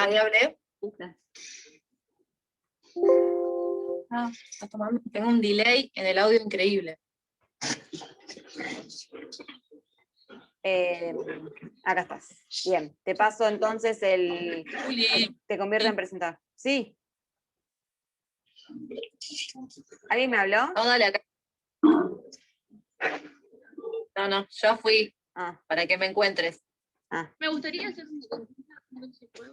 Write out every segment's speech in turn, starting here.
Ahí hablé. Está tomando. Tengo un delay en el audio increíble. Acá estás. Bien, te paso entonces el... Juli. Te convierte en presentar. Sí. ¿Alguien me habló? No, dale acá. No, yo fui para que me encuentres. Me gustaría hacer un consulta, no se puede.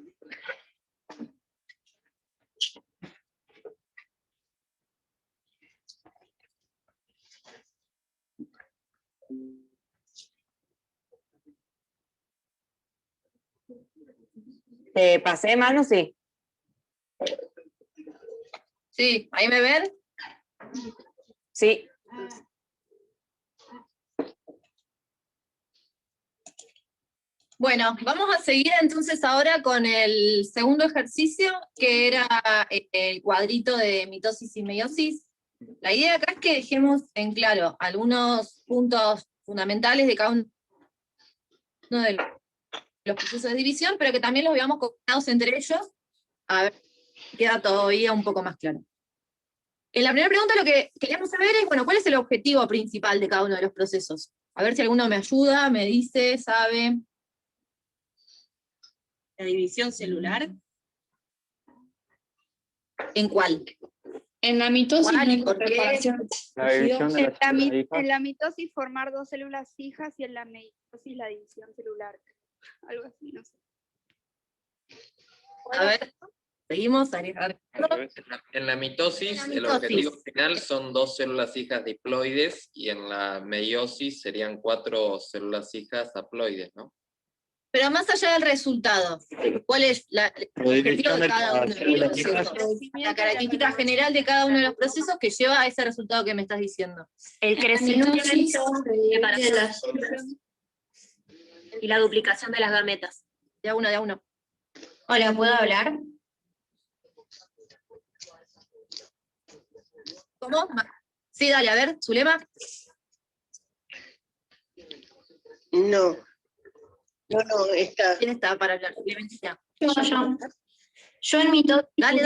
¿Te pasé, Manu? Sí. Sí, ¿ahí me ven? Sí. Bueno, vamos a seguir entonces ahora con el segundo ejercicio, que era el cuadrito de mitosis y meiosis. La idea acá es que dejemos en claro algunos puntos fundamentales de cada uno de los procesos de división, pero que también los veamos combinados entre ellos, a ver si queda todavía un poco más claro. En la primera pregunta lo que queríamos saber es, bueno, ¿cuál es el objetivo principal de cada uno de los procesos? A ver si alguno me ayuda, me dice, sabe. La división celular. ¿En cuál? En la mitosis ¿Cuál y no hay por qué? preparación. La división de las células hijas. En la mitosis formar 2 células hijas y en la meiosis la división celular. Algo así, no sé. A ver, seguimos. En la mitosis, el objetivo final son 2 células hijas diploides y en la meiosis serían 4 células hijas haploides, ¿no? Pero más allá del resultado, ¿cuál es el objetivo de cada uno de los procesos? La característica general de cada uno de los procesos que lleva a ese resultado que me estás diciendo. El crecimiento de las y la duplicación de las gametas. De a uno. Hola, ¿puedo hablar? ¿Cómo? Sí, dale, a ver, Zulema. No, está. ¿Quién está para hablar? Clementina. Yo en mi Dale.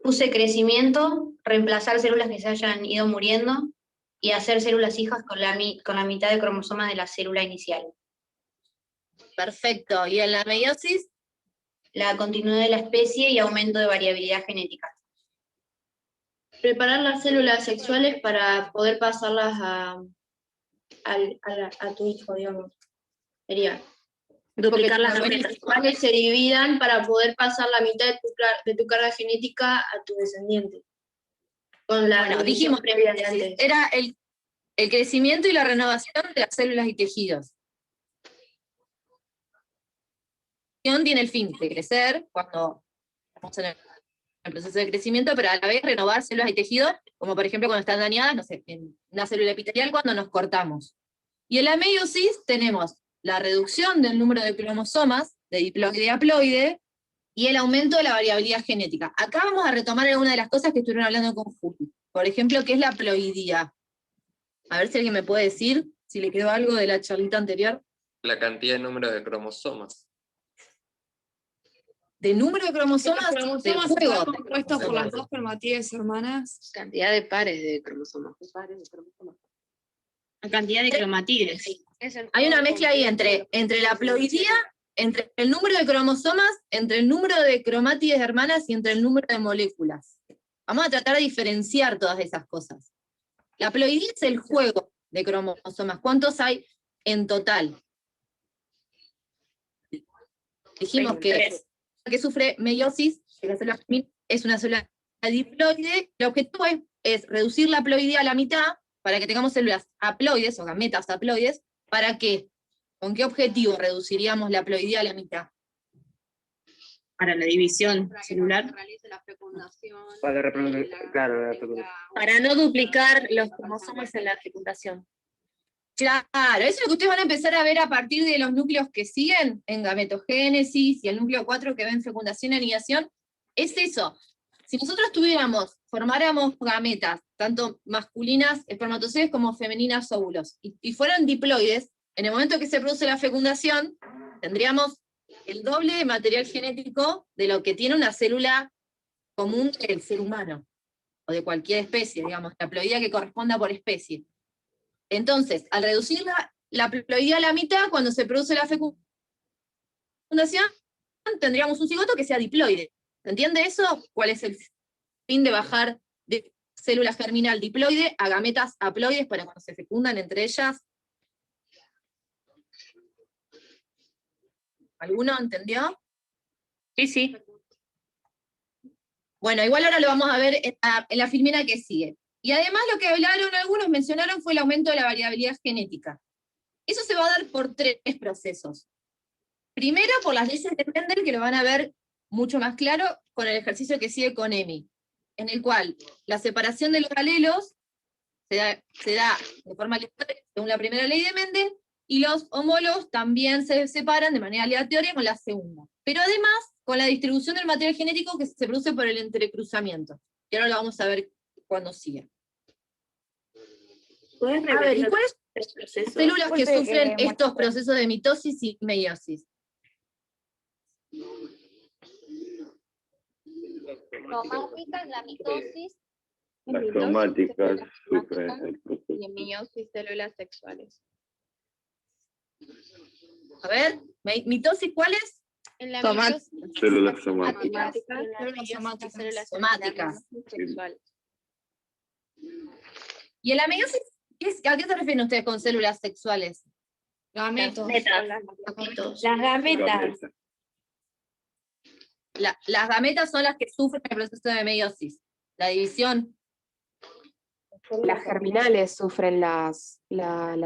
puse crecimiento, reemplazar células que se hayan ido muriendo y hacer células hijas con la mitad de cromosomas de la célula inicial. Perfecto. ¿Y en la meiosis? La continuidad de la especie y aumento de variabilidad genética. Preparar las células sexuales para poder pasarlas a tu hijo, digamos. Sería. Duplicar las Porque gametas. los sexuales se dividan para poder pasar la mitad de tu carga genética a tu descendiente. Con la Bueno, dijimos previa de antes. era el crecimiento y la renovación de las células y tejidos. Tiene el fin de crecer cuando estamos en el proceso de crecimiento, pero a la vez renovar células y tejidos, como por ejemplo cuando están dañadas, no sé, en una célula epitelial cuando nos cortamos. Y en la meiosis tenemos la reducción del número de cromosomas, de diploide y haploide, y el aumento de la variabilidad genética. Acá vamos a retomar algunas de las cosas que estuvieron hablando con Juli. Por ejemplo, ¿qué es la ploidía? A ver si alguien me puede decir, si le quedó algo de la charlita anterior. La cantidad de número de cromosomas. De número de cromosomas, Los cromosomas del juego. están compuestos por las 2 cromatídeas hermanas. Cantidad de pares de cromosomas. La cantidad de cromatídeas. Hay una mezcla ahí entre la ploidía, entre el número de cromosomas, entre el número de cromátides hermanas y entre el número de moléculas. Vamos a tratar de diferenciar todas esas cosas. La ploidía es el juego de cromosomas. ¿Cuántos hay en total? Dijimos que sufre meiosis, que la célula es una célula diploide. El objetivo es reducir la ploidía a la mitad para que tengamos células haploides o gametas haploides. ¿Para qué? ¿Con qué objetivo reduciríamos la ploidía a la mitad? Para la división celular. Para no duplicar los cromosomas en la fecundación. Claro, eso es lo que ustedes van a empezar a ver a partir de los núcleos que siguen en gametogénesis y el núcleo 4 que ven fecundación y anidación. Es eso. Si nosotros formáramos gametas, tanto masculinas, espermatozoides, como femeninas, óvulos, y fueran diploides, en el momento que se produce la fecundación, tendríamos el doble de material genético de lo que tiene una célula común del ser humano, o de cualquier especie, digamos, la haploidea que corresponda por especie. Entonces, al reducir la haploidea a la mitad, cuando se produce la fecundación, tendríamos un cigoto que sea diploide. ¿Se entiende eso? ¿Cuál es el fin de bajar de célula germinal diploide a gametas haploides para cuando se fecundan entre ellas? ¿Alguno entendió? Sí, sí. Bueno, igual ahora lo vamos a ver en la filmina que sigue. Y además lo que hablaron algunos, mencionaron, fue el aumento de la variabilidad genética. Eso se va a dar por 3 procesos. Primero, por las leyes de Mendel, que lo van a ver mucho más claro con el ejercicio que sigue con EMI, en el cual la separación de los alelos se da de forma aleatoria según la primera ley de Mendel, y los homólogos también se separan de manera aleatoria con la segunda. Pero además, con la distribución del material genético que se produce por el entrecruzamiento. Y ahora lo vamos a ver cuando siga. ¿Puedes A ver, ¿y repetir cuáles los procesos? células que Disculpe, sufren estos muestra. procesos de mitosis y meiosis? Somáticas, la mitosis, Las mitosis, somáticas células sufren somáticas el proceso. y en meiosis, células sexuales. A ver, mitosis, ¿cuáles? En la Somáticas. mitosis, Células somáticas. somáticas, y en la Células meiosis, somáticas. células Somáticas. sexuales. Y en la meiosis, ¿a qué se refieren ustedes con células sexuales? Gametos. Gametos. Las gametas. Gameta. Las gametas son las que sufren el proceso de meiosis. La división. Las germinales sufren la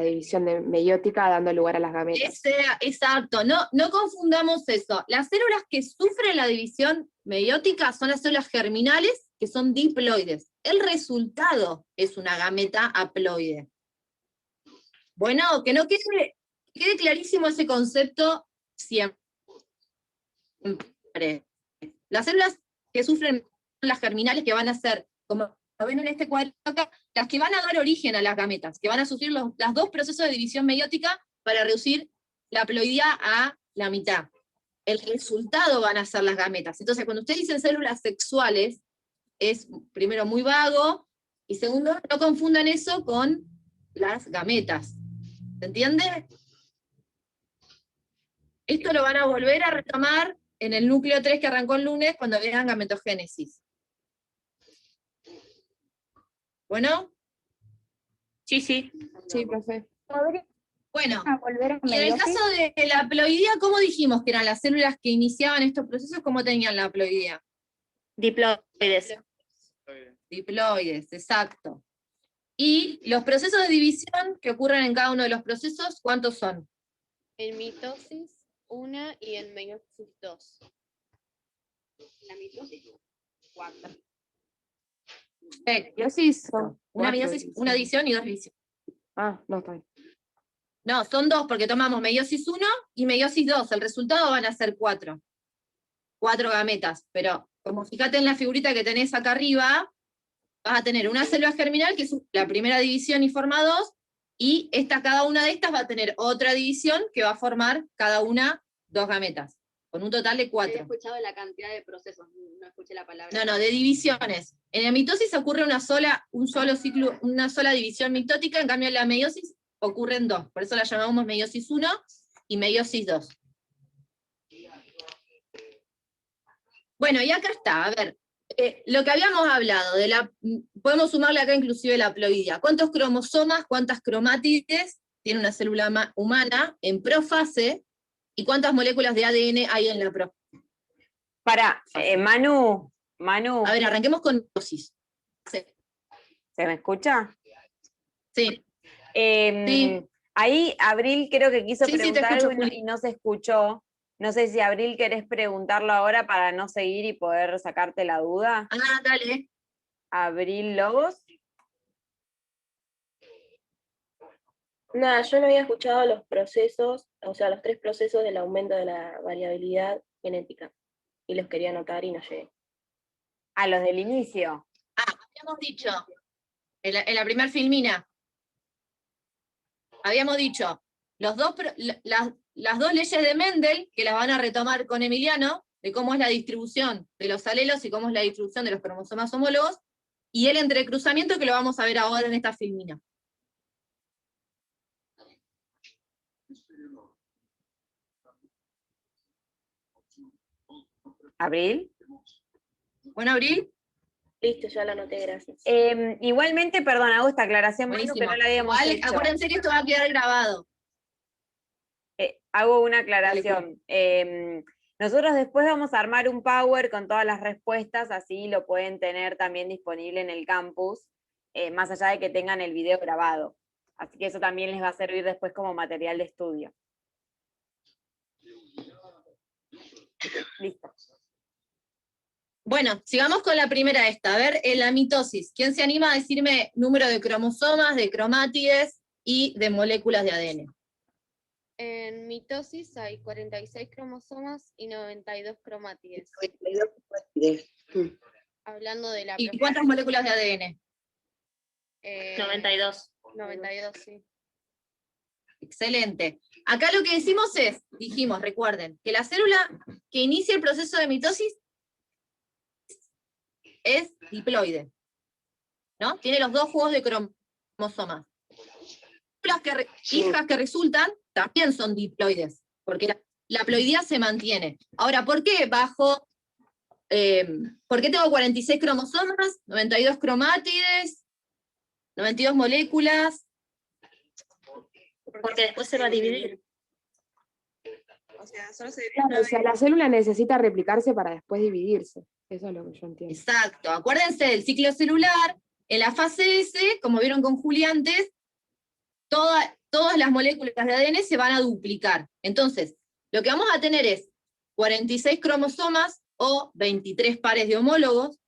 división meiótica dando lugar a las gametas. Exacto, no confundamos eso. Las células que sufren la división meiótica son las células germinales, que son diploides. El resultado es una gameta haploide. Bueno, que no quede clarísimo ese concepto siempre. Las células que sufren las germinales, que van a ser, como lo ven en este cuadro acá, las que van a dar origen a las gametas, que van a sufrir los 2 procesos de división meiótica para reducir la haploidea a la mitad. El resultado van a ser las gametas. Entonces, cuando ustedes dicen células sexuales, es primero muy vago, y segundo, no confundan eso con las gametas. ¿Se entiende? Esto lo van a volver a retomar en el núcleo 3 que arrancó el lunes, cuando vean gametogénesis. ¿Bueno? Sí, sí. Sí, profe. Bueno, volver a y en el meiosis. caso de la haploidea, ¿cómo dijimos que eran las células que iniciaban estos procesos? ¿Cómo tenían la haploidea? Diploides. Diploides, exacto. Y los procesos de división que ocurren en cada uno de los procesos, ¿cuántos son? En mitosis, 1 y en meiosis 2. La mitosis, 4. Meiosis son Una 4 meiosis, una división y 2 divisiones. Ah, no, está bien. No, son 2, porque tomamos meiosis 1 y meiosis 2. El resultado van a ser 4. 4 gametas. Pero, como fíjate en la figurita que tenés acá arriba, vas a tener una célula germinal, que es la primera división y forma 2, y cada una de estas va a tener otra división que va a formar cada una 2 gametas, con un total de 4. He escuchado la cantidad de procesos, no escuché la palabra. No, de divisiones. En la mitosis ocurre una sola división mitótica, en cambio en la meiosis ocurren 2, por eso la llamamos meiosis 1 y meiosis 2. Bueno, y acá está, a ver, lo que habíamos hablado, podemos sumarle acá inclusive la haploidea. ¿Cuántos cromosomas, cuántas cromátides tiene una célula humana en profase, y cuántas moléculas de ADN hay en la profase? Manu. A ver, arranquemos con mitosis. ¿Se me escucha? Sí. Sí. Ahí Abril creo que quiso Sí, te preguntar escucho, algo Juli. y no se escuchó. No sé si Abril querés preguntarlo ahora para no seguir y poder sacarte la duda. Ah, dale. Abril Lobos. Nada, yo no había escuchado los procesos, o sea, los 3 procesos del aumento de la variabilidad genética. Y los quería anotar y no llegué. A los del inicio. Habíamos dicho, en la primer filmina, habíamos dicho, las dos leyes de Mendel, que las van a retomar con Emiliano, de cómo es la distribución de los alelos y cómo es la distribución de los cromosomas homólogos, y el entrecruzamiento, que lo vamos a ver ahora en esta filmina. ¿Abril? Bueno, Abril. Listo, ya la anoté, gracias. Igualmente, perdón, hago esta aclaración, Manu, que Buenísimo. no la habíamos Igual, hecho. acuérdense que esto va a quedar grabado. Hago una aclaración. Nosotros después vamos a armar un Power con todas las respuestas, así lo pueden tener también disponible en el campus, más allá de que tengan el video grabado. Así que eso también les va a servir después como material de estudio. Listo. Bueno, sigamos con la primera esta. A ver, en la mitosis, ¿quién se anima a decirme número de cromosomas, de cromátides y de moléculas de ADN? En mitosis hay 46 cromosomas y 92 cromátides. Hablando de la... ¿Y cuántas moléculas de ADN? 92. 92, sí. Excelente. Acá lo que dijimos, recuerden, que la célula que inicia el proceso de mitosis es diploide, ¿no? Tiene los dos juegos de cromosomas. Las hijas que resultan también son diploides, porque la ploidía se mantiene. Ahora, ¿por qué ¿por qué tengo 46 cromosomas, 92 cromátides, 92 moléculas? Porque después se va a dividir. O sea, solo se Claro, o sea, la célula necesita replicarse para después dividirse. Eso es lo que yo entiendo. Exacto. Acuérdense del ciclo celular. En la fase S, como vieron con Juli antes, todas las moléculas de ADN se van a duplicar. Entonces, lo que vamos a tener es 46 cromosomas o 23 pares de homólogos.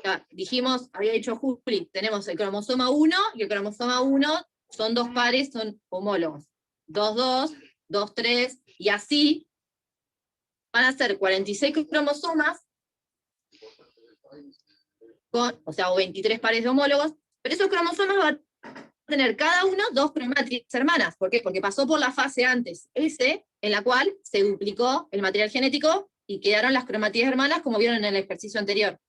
Ya dijimos, había dicho Juli, tenemos el cromosoma 1 y el cromosoma 1 son dos pares, son homólogos. 2, 2, 2, 3, y así van a ser 46 cromosomas, o 23 pares de homólogos, pero esos cromosomas van a tener cada uno dos cromátides hermanas. ¿Por qué? Porque pasó por la fase antes S, en la cual se duplicó el material genético y quedaron las cromátides hermanas, como vieron en el ejercicio anterior.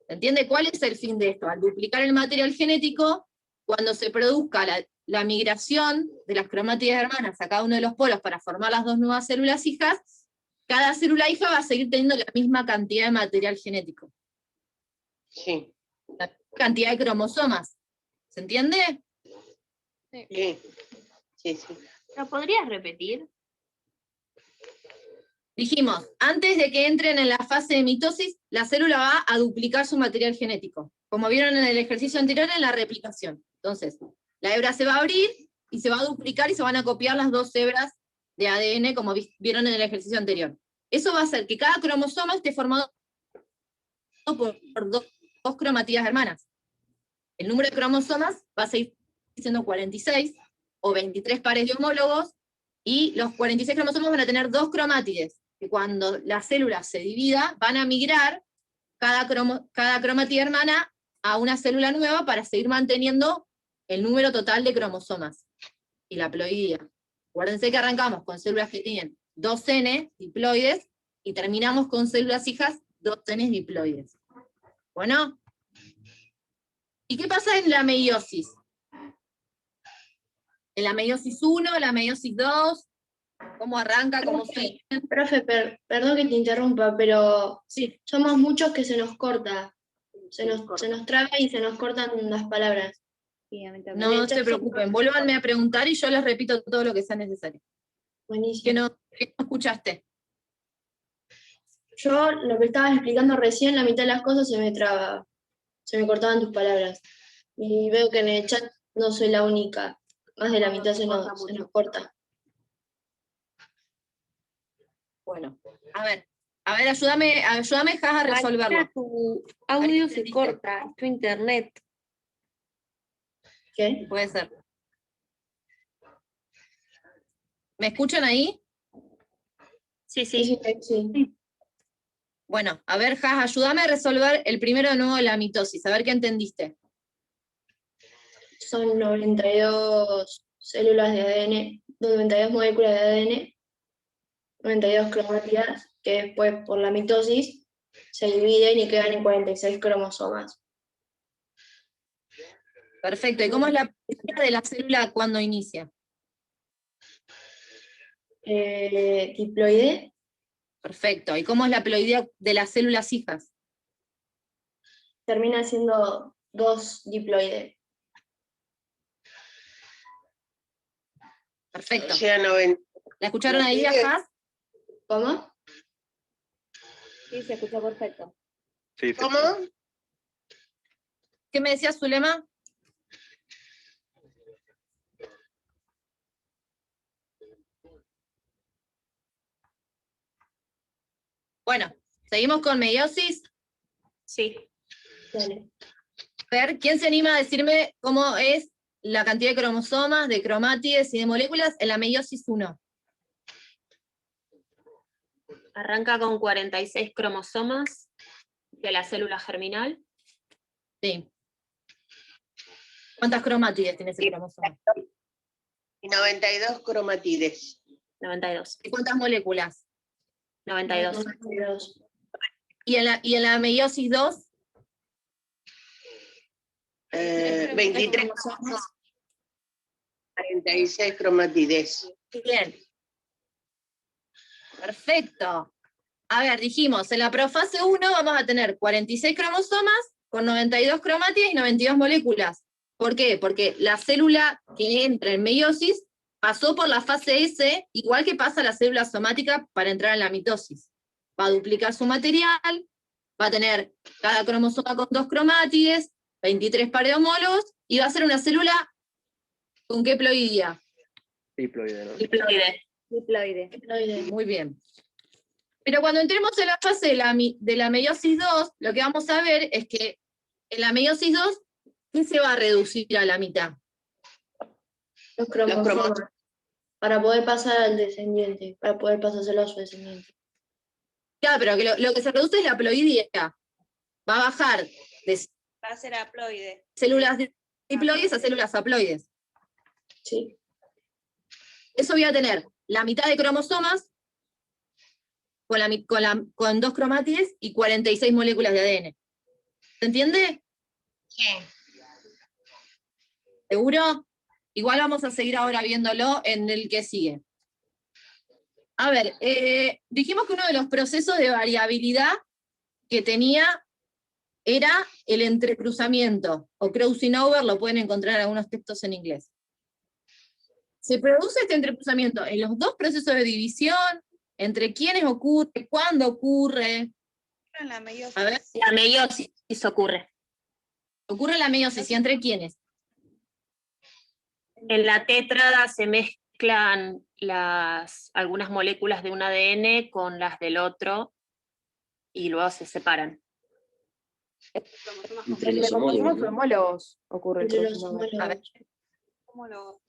¿Se entiende cuál es el fin de esto? Al duplicar el material genético, cuando se produzca la migración de las cromátides hermanas a cada uno de los polos para formar las dos nuevas células hijas, cada célula hija va a seguir teniendo la misma cantidad de material genético. Sí. La cantidad de cromosomas. ¿Se entiende? Sí. Sí. ¿Lo podrías repetir? Dijimos, antes de que entren en la fase de mitosis, la célula va a duplicar su material genético. Como vieron en el ejercicio anterior, en la replicación. Entonces, la hebra se va a abrir y se va a duplicar y se van a copiar las dos hebras de ADN, como vieron en el ejercicio anterior. Eso va a hacer que cada cromosoma esté formado por dos cromatías hermanas. El número de cromosomas va a seguir siendo 46, o 23 pares de homólogos, y los 46 cromosomas van a tener dos cromátides, que cuando la célula se divida, van a migrar cada cromatida hermana a una célula nueva para seguir manteniendo el número total de cromosomas y la ploidía. Acuérdense que arrancamos con células que tienen 2N diploides y terminamos con células hijas 2N diploides. Bueno, ¿y qué pasa en la meiosis? En la meiosis 1, la meiosis 2, ¿cómo arranca? ¿Cómo sigue? Profe, perdón que te interrumpa, pero sí, somos muchos que se nos corta. Se nos traba y se nos cortan las palabras. No se preocupen, vuélvanme a preguntar y yo les repito todo lo que sea necesario. Buenísimo. ¿Que no escuchaste? Yo lo que estabas explicando recién, la mitad de las cosas se me traba. Se me cortaban tus palabras. Y veo que en el chat no soy la única. Más de la mitad se nos corta. Bueno, a ver, ayúdame, Jas, a resolverlo. Tu audio se corta, tu internet. ¿Qué? Puede ser. ¿Me escuchan ahí? Sí. Bueno, a ver, Jas, ayúdame a resolver el primero de nuevo de la mitosis, a ver qué entendiste. Son 92 células de ADN 92 moléculas de ADN, 92 cromátidas, que después por la mitosis se dividen y quedan en 46 cromosomas. Perfecto. ¿Y cómo es la vida de la célula cuando inicia? Diploide. Perfecto. ¿Y cómo es la ploidea de las células hijas? Termina siendo 2 diploides. Perfecto. O sea, 90. ¿La escucharon ahí, Has? ¿Cómo? Sí, se escucha perfecto. Sí, ¿Cómo? ¿Qué me decía Zulema? Bueno, seguimos con meiosis. Sí. Dale. A ver, ¿quién se anima a decirme cómo es la cantidad de cromosomas, de cromátides y de moléculas en la meiosis 1? Arranca con 46 cromosomas de la célula germinal. Sí. ¿Cuántas cromátides tiene ese cromosoma? Y 92 cromatides. 92. ¿Y cuántas moléculas? 92. 92. ¿Y en la meiosis 2? 23 cromosomas. 46 cromatides. Bien. Perfecto. A ver, dijimos, en la profase 1 vamos a tener 46 cromosomas con 92 cromátides y 92 moléculas. ¿Por qué? Porque la célula que entra en meiosis pasó por la fase S, igual que pasa la célula somática para entrar en la mitosis. Va a duplicar su material, va a tener cada cromosoma con 2 cromátides, 23 pares de homólogos, y va a ser una célula ¿con qué ploidía? Diploide, ¿no? Diploide. Diploide. Muy bien. Pero cuando entremos en la fase de la meiosis 2, lo que vamos a ver es que en la meiosis 2, ¿qué se va a reducir a la mitad? Los cromosomas. Para poder pasar al descendiente, para poder pasárselo a su descendiente. Claro, pero que lo que se reduce es la ploidía. Va a bajar de Va a ser haploide. células diploides a células haploides. Sí. Eso voy a tener la mitad de cromosomas con 2 cromátides y 46 moléculas de ADN. ¿Se entiende? Sí. ¿Seguro? Igual vamos a seguir ahora viéndolo en el que sigue. A ver, dijimos que uno de los procesos de variabilidad que tenía era el entrecruzamiento, o crossing over, lo pueden encontrar en algunos textos en inglés. Se produce este entrecruzamiento en los dos procesos de división, entre quiénes ocurre, cuándo ocurre. En la meiosis. A ver, La meiosis ocurre. ocurre en la meiosis, ¿y entre quiénes? En la tétrada se mezclan algunas moléculas de un ADN con las del otro y luego se separan. Entre los homólogos ocurre el Entre los crossover. A ver, Homólogos.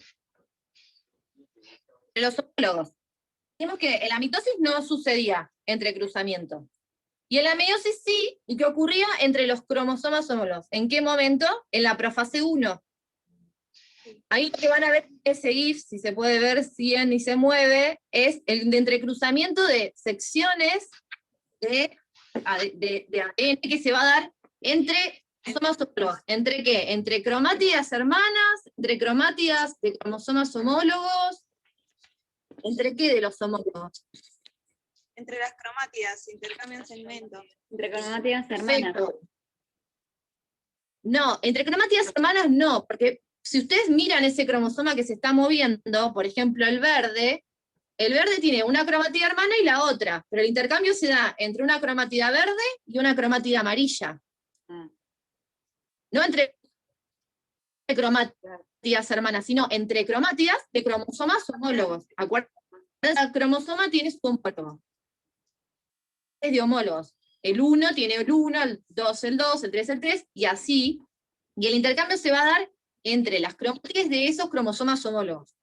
los homólogos. Dijimos que en la mitosis no sucedía entrecruzamiento. Y en la meiosis sí, y que ocurría entre los cromosomas homólogos. ¿En qué momento? En la profase 1. Ahí lo que van a ver es seguir, si se puede ver, siguen y se mueve, es el de entrecruzamiento de secciones de ADN que se va a dar entre cromosomas homólogos. ¿Entre qué? Entre cromátidas hermanas, entre cromátidas de cromosomas homólogos. ¿Entre qué de los homólogos? Entre las cromátidas, intercambian segmentos. Entre cromátidas hermanas. Perfecto. No, entre cromátidas hermanas no, porque si ustedes miran ese cromosoma que se está moviendo, por ejemplo el verde tiene una cromatida hermana y la otra, pero el intercambio se da entre una cromatida verde y una cromatida amarilla. No entre cromátidas hermanas, sino entre cromátidas de cromosomas homólogos. Acuérdense, cada cromosoma tiene su homólogo. Es de homólogos. El 1 tiene el 1, el 2 el 2, el 3 el 3, y así. Y el intercambio se va a dar entre las cromátidas de esos cromosomas homólogos.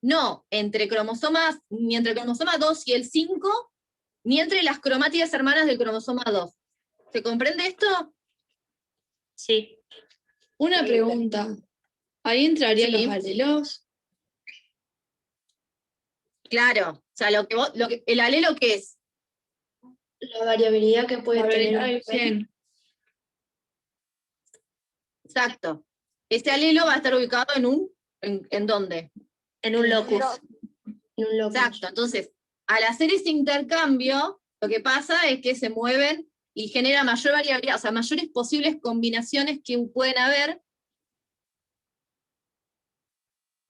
No entre cromosomas, ni entre el cromosoma 2 y el 5, ni entre las cromátidas hermanas del cromosoma 2. ¿Se comprende esto? Sí. Una pregunta. ¿Ahí entrarían Sí. los alelos? Claro, o sea, el alelo, ¿qué es? La variabilidad que puede tener. Exacto. Ese alelo va a estar ubicado ¿en dónde? En un locus. En un locus. Exacto, entonces, al hacer ese intercambio, lo que pasa es que se mueven y genera mayor variabilidad, o sea, mayores posibles combinaciones que pueden haber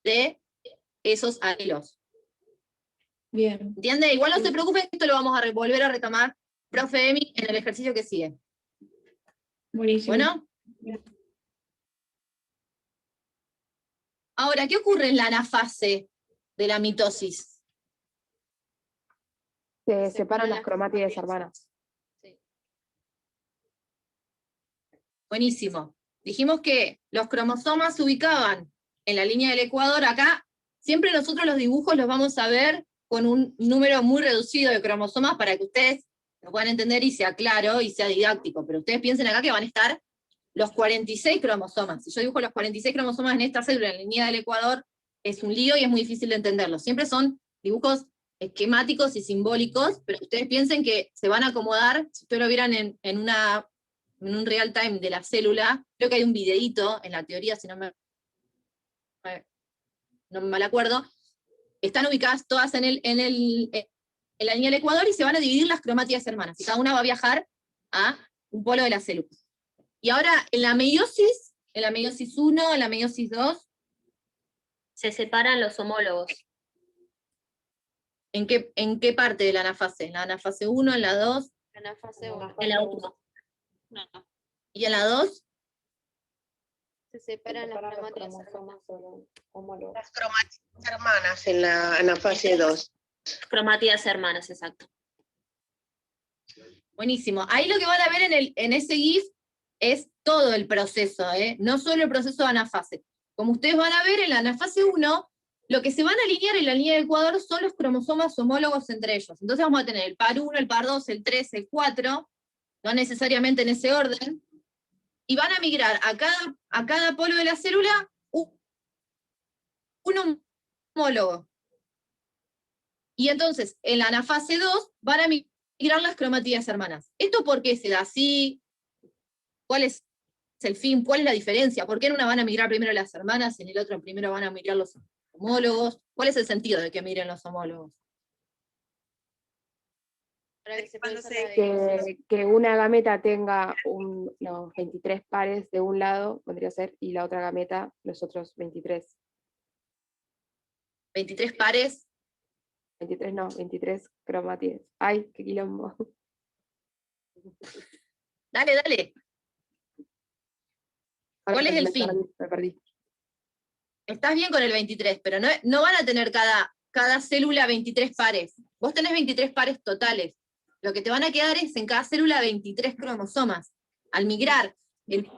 de esos alelos. Bien. ¿Entiende? Igual no se preocupen, que esto lo vamos a volver a retomar, profe Emi, en el ejercicio que sigue. Buenísimo. Bueno. Ahora, ¿qué ocurre en la anafase de la mitosis? Se separan las cromátides hermanas. Buenísimo. Dijimos que los cromosomas se ubicaban en la línea del ecuador. Acá, siempre nosotros los dibujos los vamos a ver con un número muy reducido de cromosomas para que ustedes lo puedan entender y sea claro y sea didáctico. Pero ustedes piensen acá que van a estar los 46 cromosomas. Si yo dibujo los 46 cromosomas en esta célula, en la línea del ecuador, es un lío y es muy difícil de entenderlo. Siempre son dibujos esquemáticos y simbólicos, pero ustedes piensen que se van a acomodar, si ustedes lo vieran en un real time de la célula, creo que hay un videíto en la teoría, si no me mal acuerdo, están ubicadas todas en la línea del ecuador y se van a dividir las cromátidas hermanas, y cada una va a viajar a un polo de la célula. Y ahora, en la meiosis 1, en la meiosis 2, se separan los homólogos. ¿En qué parte de la anafase? ¿En la anafase 1, en la 2? Anafase 1. En la 1. No. ¿Y en la 2? Se separan las cromátidas hermanas. Las cromátidas hermanas en la anafase 2. Cromátidas hermanas, exacto. Buenísimo. Ahí lo que van a ver en ese GIF es todo el proceso, no solo el proceso de anafase. Como ustedes van a ver, en la anafase 1, lo que se van a alinear en la línea del ecuador son los cromosomas homólogos entre ellos. Entonces vamos a tener el par 1, el par 2, el 3, el 4, no necesariamente en ese orden, y van a migrar a cada polo de la célula un homólogo. Y entonces, en la anafase 2, van a migrar las cromátidas hermanas. ¿Esto por qué se da así? ¿Cuál es el fin? ¿Cuál es la diferencia? ¿Por qué en una van a migrar primero las hermanas y en el otro primero van a migrar los homólogos? ¿Cuál es el sentido de que migren los homólogos? Para que se pueda hacer Que una gameta tenga los 23 pares de un lado, podría ser, y la otra gameta los otros 23. 23 pares. 23 no, 23 cromátides. Ay, qué quilombo. Dale. ¿Cuál es el fin? Me perdí. Estás bien con el 23, pero no van a tener cada célula 23 pares. Vos tenés 23 pares totales. Lo que te van a quedar es en cada célula 23 cromosomas. Al migrar el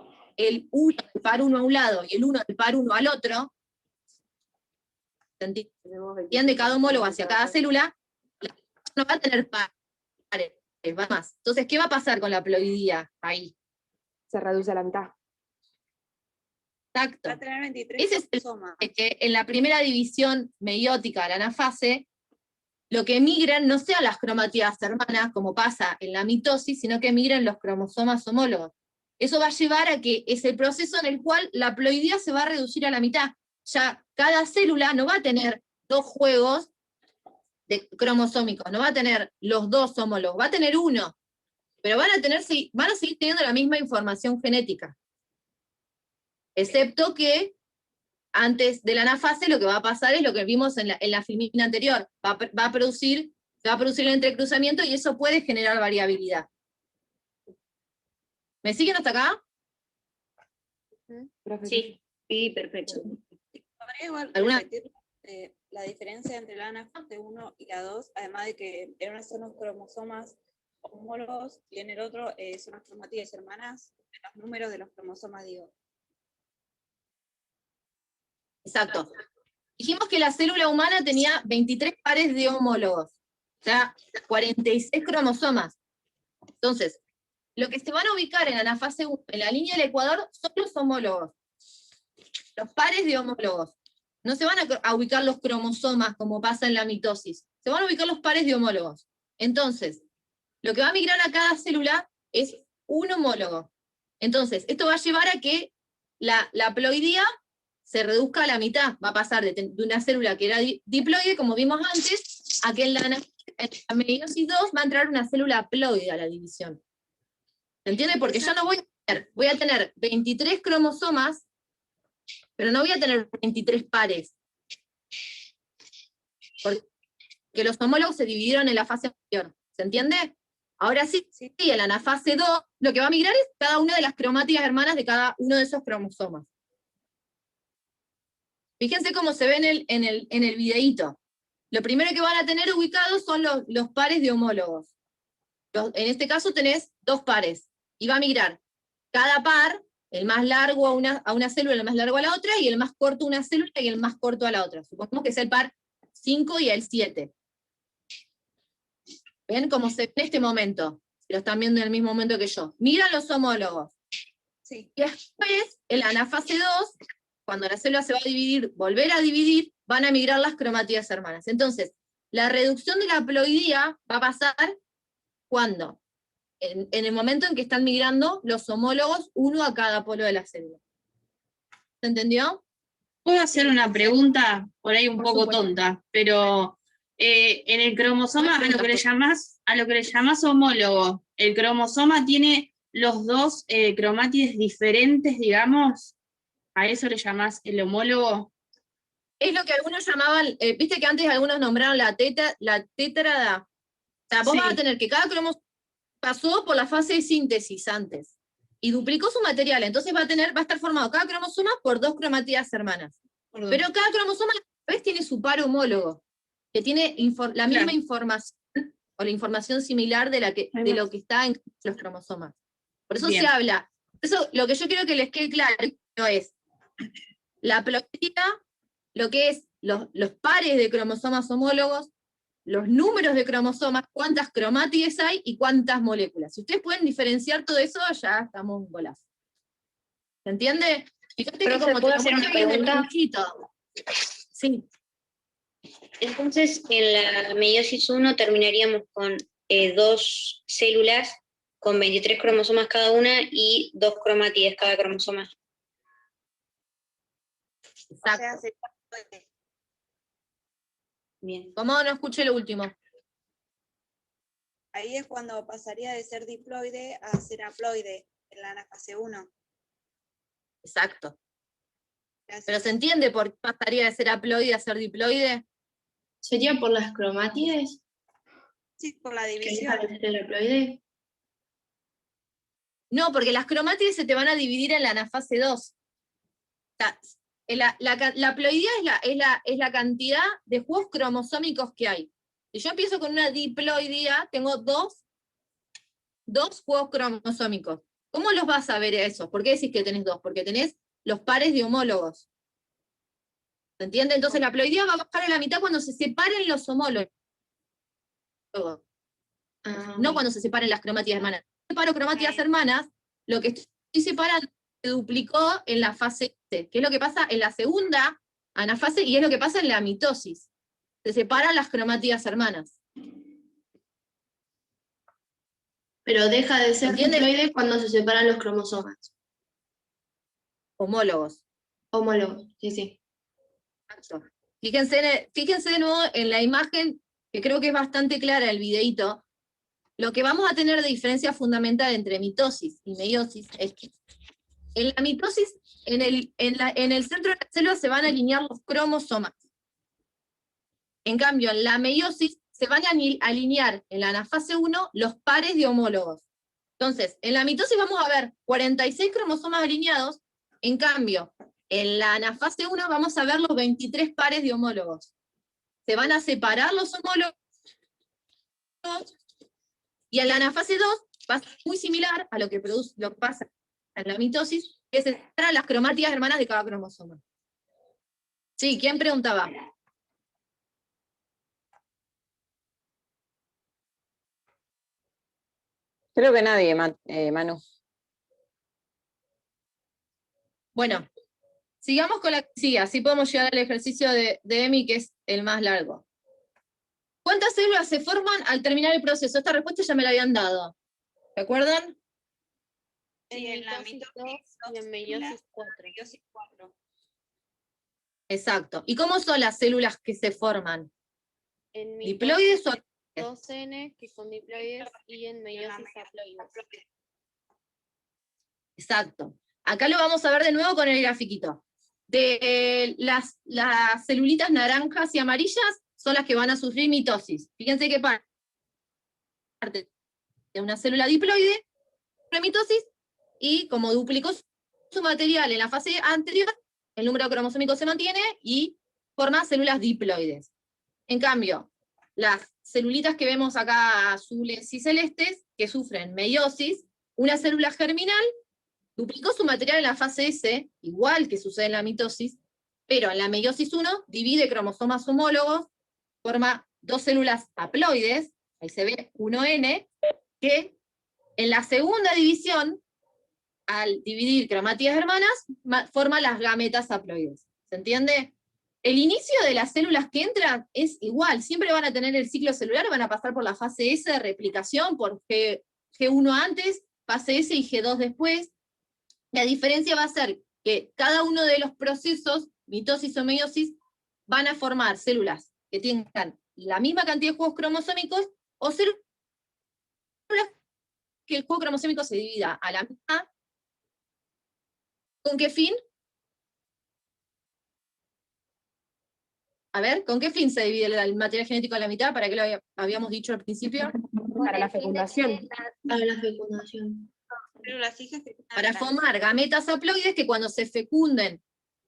1 del par 1 a un lado y el 1 del par 1 al otro, ¿se entiende? Cada homólogo hacia cada célula, no va a tener pares, va más. Entonces, ¿qué va a pasar con la ploidía ahí? Se reduce a la mitad. Exacto. Va a tener 23 Ese es cromosomas. en la primera división meiótica de la anafase, lo que migran no sean las cromátidas hermanas, como pasa en la mitosis, sino que migran los cromosomas homólogos. Eso va a llevar a que es el proceso en el cual la ploidía se va a reducir a la mitad. Ya cada célula no va a tener dos juegos cromosómicos, no va a tener los dos homólogos, va a tener uno, pero van a seguir teniendo la misma información genética. Excepto que antes de la anafase lo que va a pasar es lo que vimos en la filmina anterior, se va a producir el entrecruzamiento y eso puede generar variabilidad. ¿Me siguen hasta acá? Sí, perfecto. ¿Podría igual ¿Alguna? repetir la diferencia entre la anafase 1 y la 2, además de que en una son los cromosomas homólogos y en el otro son las cromátidas hermanas, los números de los cromosomas, digo? Exacto. Dijimos que la célula humana tenía 23 pares de homólogos, o sea, 46 cromosomas. Entonces, lo que se van a ubicar en la anafase 1, en la línea del ecuador, son los homólogos, los pares de homólogos. No se van a ubicar los cromosomas como pasa en la mitosis, se van a ubicar los pares de homólogos. Entonces, lo que va a migrar a cada célula es un homólogo. Entonces, esto va a llevar a que la ploidía se reduzca a la mitad, va a pasar de una célula que era diploide, como vimos antes, a que en la meiosis 2 va a entrar una célula ploide a la división. ¿Se entiende? Porque yo no voy a tener 23 cromosomas, pero no voy a tener 23 pares. Porque los homólogos se dividieron en la fase anterior. ¿Se entiende? Ahora sí, en la anafase 2, lo que va a migrar es cada una de las cromátidas hermanas de cada uno de esos cromosomas. Fíjense cómo se ve en el videíto. Lo primero que van a tener ubicados son los pares de homólogos. En este caso tenés 2 pares. Y va a migrar cada par, el más largo a una célula, el más largo a la otra, y el más corto a una célula y el más corto a la otra. Supongamos que es el par 5 y el 7. ¿Ven cómo se ve en este momento? Si lo están viendo en el mismo momento que yo. Miran los homólogos. Sí. Y después, en la anafase 2, cuando la célula se va a dividir, volver a dividir, van a migrar las cromátidas hermanas. Entonces, la reducción de la ploidía va a pasar ¿cuándo? En el momento en que están migrando los homólogos, uno a cada polo de la célula. ¿Se entendió? ¿Puedo hacer una pregunta por ahí un Por poco supuesto. tonta? Pero en el cromosoma, a lo que le llamás homólogo, ¿el cromosoma tiene los dos cromátides diferentes, digamos? ¿A eso le llamás el homólogo? Es lo que algunos llamaban, viste que antes algunos nombraron la tétrada. O sea, vos vas a tener que cada cromosoma pasó por la fase de síntesis antes, y duplicó su material, entonces va a estar formado cada cromosoma por 2 cromátidas hermanas. Pero cada cromosoma a la vez tiene su par homólogo, que tiene la misma información, o la información similar de lo que está en los cromosomas. Por eso Bien. se habla. Eso, lo que yo quiero que les quede claro es la ploidía, lo que es los pares de cromosomas homólogos, los números de cromosomas, cuántas cromátides hay y cuántas moléculas. Si ustedes pueden diferenciar todo eso, ya estamos en golazo. ¿Se entiende? Fíjate que como ¿puedo te hacer lo una muestro bien pregunta? dibujito. Sí. Entonces, en la meiosis 1 terminaríamos con 2 células con 23 cromosomas cada una y 2 cromátides cada cromosoma. Exacto. Bien. ¿Cómo no escuché lo último? Ahí es cuando pasaría de ser diploide a ser haploide en la anafase 1. Exacto. ¿Pero se entiende por qué pasaría de ser haploide a ser diploide? ¿Sería por las cromátides? Sí, por la ¿Que división. deja de ser haploide? No, porque las cromátides se te van a dividir en la anafase 2. O sea, la ploidía es la cantidad de juegos cromosómicos que hay. Si yo empiezo con una diploidía, tengo dos juegos cromosómicos. ¿Cómo los vas a ver esos? ¿Por qué decís que tenés 2? Porque tenés los pares de homólogos. ¿Se entiende? Entonces la ploidía va a bajar a la mitad cuando se separen los homólogos. No cuando se separen las cromátidas hermanas. Si separo cromátidas hermanas, lo que estoy separando se duplicó en la fase C, que es lo que pasa en la segunda anafase y es lo que pasa en la mitosis. Se separan las cromátidas hermanas. Pero deja de ser ¿Entiende? diploide cuando se separan los cromosomas. Homólogos. Homólogos, sí, sí. Exacto. Fíjense de nuevo en la imagen, que creo que es bastante clara el videíto. Lo que vamos a tener de diferencia fundamental entre mitosis y meiosis es que en la mitosis, en el centro de la célula se van a alinear los cromosomas. En cambio, en la meiosis se van a alinear en la anafase 1 los pares de homólogos. Entonces, en la mitosis vamos a ver 46 cromosomas alineados, en cambio, en la anafase 1 vamos a ver los 23 pares de homólogos. Se van a separar los homólogos, y en la anafase 2 va a ser muy similar a lo que pasa en la mitosis, que se separan las cromátidas hermanas de cada cromosoma. Sí, ¿quién preguntaba? Creo que nadie, Manu. Bueno, Sigamos con sí, así podemos llegar al ejercicio de Emi, que es el más largo. ¿Cuántas células se forman al terminar el proceso? Esta respuesta ya me la habían dado. ¿Se acuerdan? En la mitosis mitosis 2 y en meiosis 4. meiosis 4. Exacto. ¿Y cómo son las células que se forman? En ¿Diploides o 2N, que son diploides, y en meiosis haploides. Exacto. Acá lo vamos a ver de nuevo con el grafiquito. Las celulitas naranjas y amarillas son las que van a sufrir mitosis. Fíjense que parte de una célula diploide, sufre mitosis, y como duplicó su material en la fase anterior, el número cromosómico se mantiene y forma células diploides. En cambio, las celulitas que vemos acá azules y celestes, que sufren meiosis, una célula germinal duplicó su material en la fase S, igual que sucede en la mitosis, pero en la meiosis 1 divide cromosomas homólogos, forma dos células haploides, ahí se ve 1N, que en la segunda división, al dividir cromátides hermanas, forma las gametas haploides. ¿Se entiende? El inicio de las células que entran es igual, siempre van a tener el ciclo celular, van a pasar por la fase S de replicación, por G1 antes, fase S y G2 después. La diferencia va a ser que cada uno de los procesos, mitosis o meiosis, van a formar células que tengan la misma cantidad de juegos cromosómicos, o células que el juego cromosómico se divida a la mitad. ¿Con qué fin? A ver, ¿con qué fin se divide el material genético a la mitad? ¿Para qué lo habíamos dicho al principio? Para la fecundación. Para la fecundación. Para formar gametas haploides que cuando se fecunden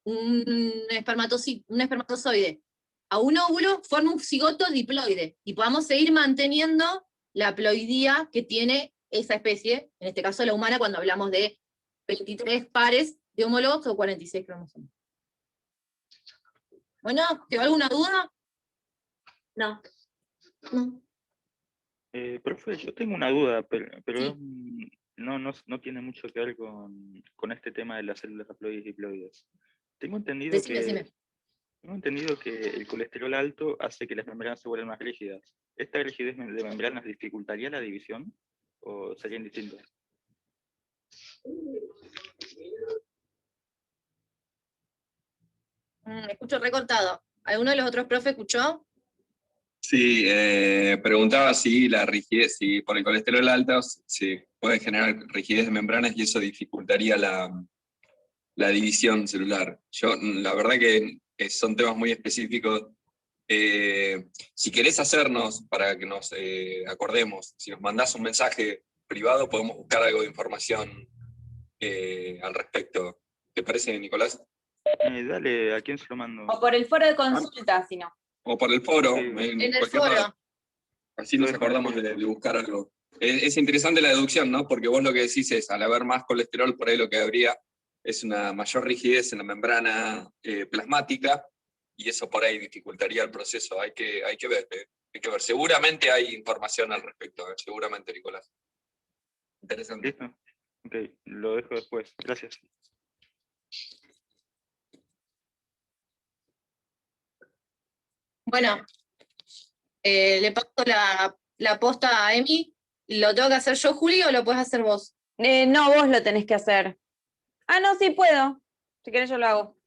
un espermatozoide a un óvulo, forma un cigoto diploide, y podamos seguir manteniendo la haploidía que tiene esa especie, en este caso la humana, cuando hablamos de 23 pares de homólogos o 46 cromosomas. Bueno, ¿quedó alguna duda? No. Profe, yo tengo una duda, pero no tiene mucho que ver con este tema de las células haploides y diploides. Tengo entendido que el colesterol alto hace que las membranas se vuelvan más rígidas. ¿Esta rigidez de membranas dificultaría la división o serían distintas? Escucho recortado. ¿Alguno de los otros profes escuchó? Sí, preguntaba si la rigidez, si por el colesterol alto se puede generar rigidez de membranas y eso dificultaría la división celular. Yo, la verdad que son temas muy específicos. Si querés hacernos, para que nos acordemos, si nos mandás un mensaje privado, podemos buscar algo de información al respecto. ¿Te parece, Nicolás? Dale, ¿a quién se lo mando? O por el foro de consulta, si no. O por el foro. En el foro. Así nos acordamos de buscar algo. Es interesante la deducción, ¿no? Porque vos lo que decís es, al haber más colesterol, por ahí lo que habría es una mayor rigidez en la membrana plasmática, y eso por ahí dificultaría el proceso. Hay que ver. Hay que ver. Seguramente hay información al respecto, seguramente, Nicolás. Interesante. ¿Listo? Ok, lo dejo después. Gracias. Bueno, le paso la posta a Emi. ¿Lo tengo que hacer yo, Juli, o lo puedes hacer vos? No, vos lo tenés que hacer. Ah, no, sí puedo. Si querés yo lo hago.